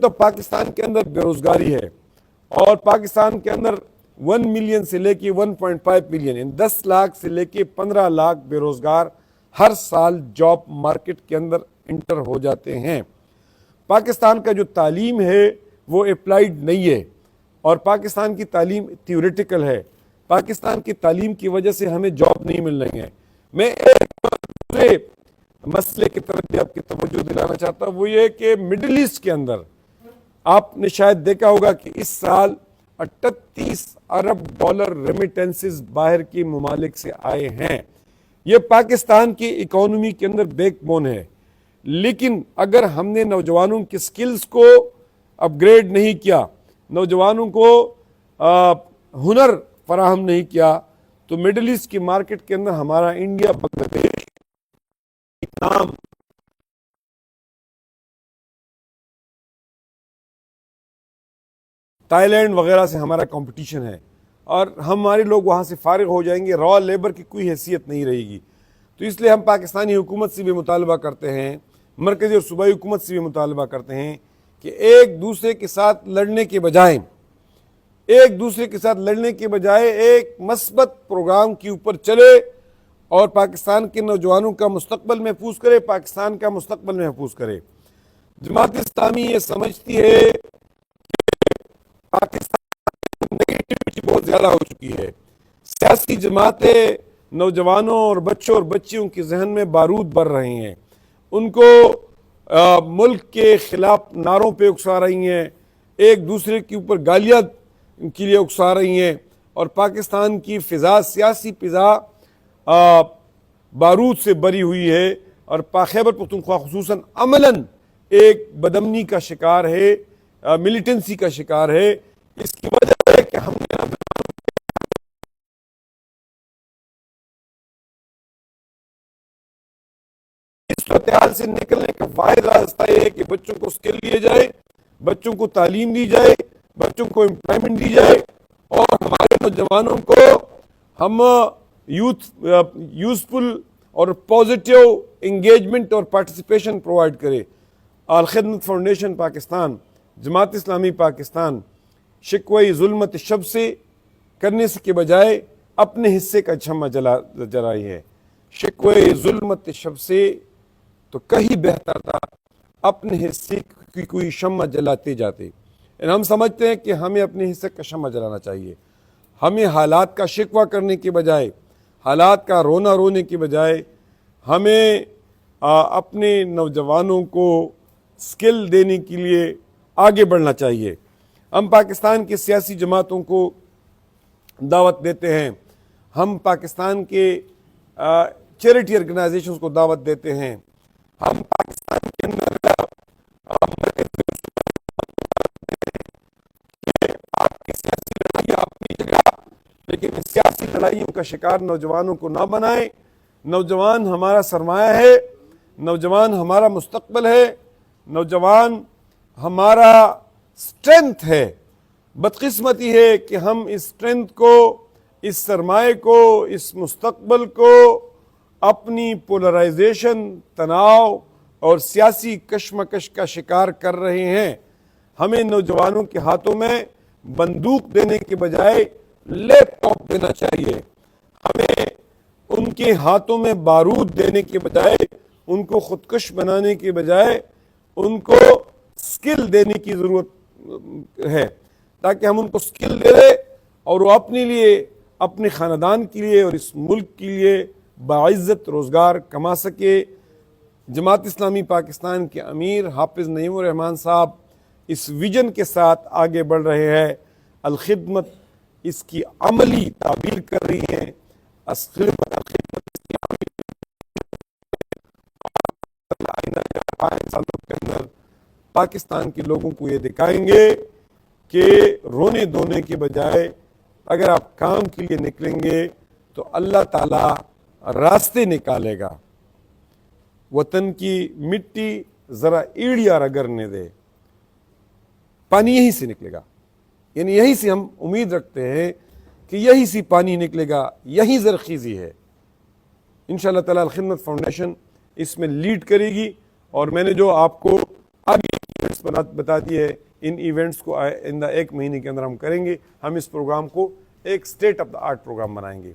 تو پاکستان کے اندر بے روزگاری ہے، اور پاکستان کے اندر 1 ملین سے لے کے 1.5 ملین، یعنی 10 لاکھ سے لے کے 15 لاکھ بے روزگار ہر سال جاب مارکیٹ کے اندر انٹر ہو جاتے ہیں۔ پاکستان کا جو تعلیم ہے وہ اپلائیڈ نہیں ہے، اور پاکستان کی تعلیم تھیوریٹیکل ہے۔ پاکستان کی تعلیم کی وجہ سے ہمیں جاب نہیں مل رہی ہیں۔ میں ایک دوسرے مسئلے کی طرف بھی آپ کی توجہ دلانا چاہتا ہوں، وہ یہ کہ مڈل ایسٹ کے اندر آپ نے شاید دیکھا ہوگا کہ اس سال 38 ارب ڈالر ریمیٹنسز باہر کی ممالک سے آئے ہیں۔ یہ پاکستان کی اکانومی کے اندر بیک بون ہے، لیکن اگر ہم نے نوجوانوں کی سکلز کو اپ گریڈ نہیں کیا، نوجوانوں کو ہنر فراہم نہیں کیا، تو مڈل ایسٹ کی مارکیٹ کے اندر ہمارا انڈیا، بنگلہ دیش، ویتنام، تائی لینڈ وغیرہ سے ہمارا کمپٹیشن ہے، اور ہمارے لوگ وہاں سے فارغ ہو جائیں گے، را لیبر کی کوئی حیثیت نہیں رہے گی۔ تو اس لیے ہم پاکستانی حکومت سے بھی مطالبہ کرتے ہیں، مرکزی اور صوبائی حکومت سے بھی مطالبہ کرتے ہیں کہ ایک دوسرے کے ساتھ لڑنے کے بجائے ایک مثبت پروگرام کے اوپر چلے، اور پاکستان کے نوجوانوں کا مستقبل محفوظ کرے، پاکستان کا مستقبل محفوظ کرے۔ جماعت اسلامی یہ سمجھتی ہے پاکستان میں نیگیٹیوٹی بہت زیادہ ہو چکی ہے، سیاسی جماعتیں نوجوانوں اور بچوں اور بچیوں کے ذہن میں بارود بھر رہی ہیں، ان کو ملک کے خلاف نعروں پہ اکسا رہی ہیں، ایک دوسرے کے اوپر گالیاں کے لیے اکسا رہی ہیں، اور پاکستان کی فضا، سیاسی فضا بارود سے بری ہوئی ہے، اور خیبر پختونخوا خصوصاً عملاً ایک بدامنی کا شکار ہے، ملیٹنسی کا شکار ہے۔ اس کی وجہ ہے کہ ہم نے اس صورتحال سے نکلنے کا واحد راستہ یہ ہے کہ بچوں کو اسکل دیے جائے، بچوں کو تعلیم دی جائے، بچوں کو امپلائمنٹ دی جائے، اور ہمارے نوجوانوں کو ہم یوزفل اور پازیٹیو انگیجمنٹ اور پارٹیسپیشن پرووائڈ کرے۔ الخدمت فاؤنڈیشن پاکستان، جماعت اسلامی پاکستان شکوہ ظلمت شب سے کرنے کے بجائے اپنے حصے کا شمع جلائی ہے۔ شکوہ ظلمت شب سے تو کہیں بہتر تھا اپنے حصے کی کوئی شمع جلاتے جاتے۔ ہم سمجھتے ہیں کہ ہمیں اپنے حصے کا شمع جلانا چاہیے، ہمیں حالات کا شکوہ کرنے کے بجائے، حالات کا رونے کے بجائے ہمیں اپنے نوجوانوں کو سکل دینے کے لیے آگے بڑھنا چاہیے۔ ہم پاکستان کے سیاسی جماعتوں کو دعوت دیتے ہیں، ہم پاکستان کے چیریٹی آرگنائزیشنز کو دعوت دیتے ہیں، ہم پاکستان کے اندر آپ کی سیاسی لڑائی آپ کی جگہ، لیکن سیاسی لڑائیوں کا شکار نوجوانوں کو نہ بنائیں۔ نوجوان ہمارا سرمایہ ہے، نوجوان ہمارا مستقبل ہے، نوجوان ہمارا اسٹرینتھ ہے۔ بدقسمتی ہے کہ ہم اس اسٹرینتھ کو، اس سرمایہ کو، اس مستقبل کو اپنی پولرائزیشن، تناؤ اور سیاسی کشمکش کا شکار کر رہے ہیں۔ ہمیں نوجوانوں کے ہاتھوں میں بندوق دینے کے بجائے لیپ ٹاپ دینا چاہیے، ہمیں ان کے ہاتھوں میں بارود دینے کے بجائے، ان کو خودکش بنانے کے بجائے ان کو سکل دینے کی ضرورت ہے، تاکہ ہم ان کو سکل دے دیں اور وہ اپنے لیے، اپنے خاندان کے لیے اور اس ملک کے لیے باعزت روزگار کما سکے۔ جماعت اسلامی پاکستان کے امیر حافظ نعیم الرحمان صاحب اس ویژن کے ساتھ آگے بڑھ رہے ہیں، الخدمت اس کی عملی تعبیر کر رہی ہے، الخدمت اس کی عملی آئندہ کے 5 سالوں کے اندر پاکستان کے لوگوں کو یہ دکھائیں گے کہ رونے دھونے کے بجائے اگر آپ کام کے لیے نکلیں گے تو اللہ تعالیٰ راستے نکالے گا۔ وطن کی مٹی ذرا ایڑیا رگڑنے دے، پانی یہیں سے نکلے گا، یعنی یہیں سے ہم امید رکھتے ہیں کہ یہیں سے پانی نکلے گا، یہیں زرخیزی ہے۔ انشاءاللہ تعالیٰ الخدمت فاؤنڈیشن اس میں لیڈ کرے گی، اور میں نے جو آپ کو آگے ایونٹس بتاتی ہے. ان ایونٹس کو آئندہ 1 مہینے کے اندر ہم کریں گے. ہم اس پروگرام کو ایک state of the art program بنائیں گے.